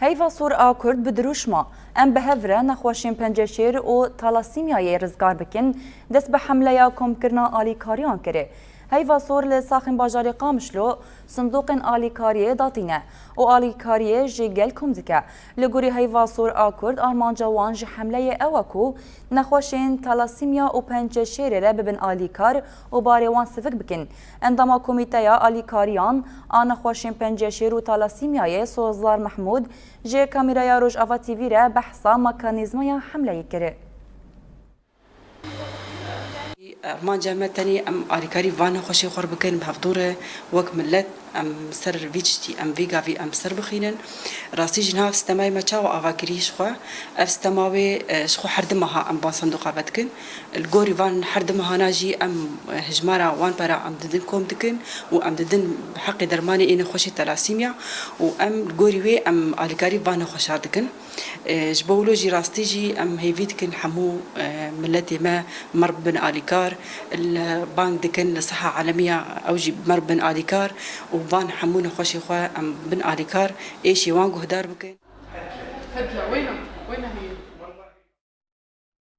هیوا سور آکرد بدروشما ام بهفره نخوشین پنجشیر و تالاسیمیای رزگار بکن دست به حمله یا کم کرنا آلیکاریان کرده. هیوا سور لساخن باجار قامشلو صندوق آلیکاریه داتینه و آلیکاریه جیگل کم دکه لگوری هیوا سور آکرد آرمان جوان جی حمله اوکو نخوشین تالاسیمیا و پنجشیر را ببن آلیکار و باریوان سفک بکن انداما کمیته یا آلیکاریان نخوشین پنجشیر و تالاسیمیای سوزلار محمود جی کامیرا روش آوا تیوی را بحثا مکانیزم یا حمله کرده. ما جامعتني ام آلیکاری وان خوشی خور بکن بهفدوره وق ملت ام سر ویجتی ام ویگا وی ام سر بخینن راستی جنها استماعی مچاو آواکریش خو استماعی شخو حرد ماها ام با صندوق بدکن الجوري وان حرد ماها ناجي ام هجمارا وان برا ام ددن كوم دكن و ام ددن بحق درماني إن خوشي تلاسيميا و ام الجوري وي ام آلیکاری وان خوشار دكن جبولوجي راستيجي ام هيفيت كن حمو ملتي ما مر بن آلیکار البانك دكن لصحة عالمية أوجي مر بن آلیکار وبان حمون خوشي خوا ام بن آلیکار ايشي وان قهدار بكن هدلا وينها هي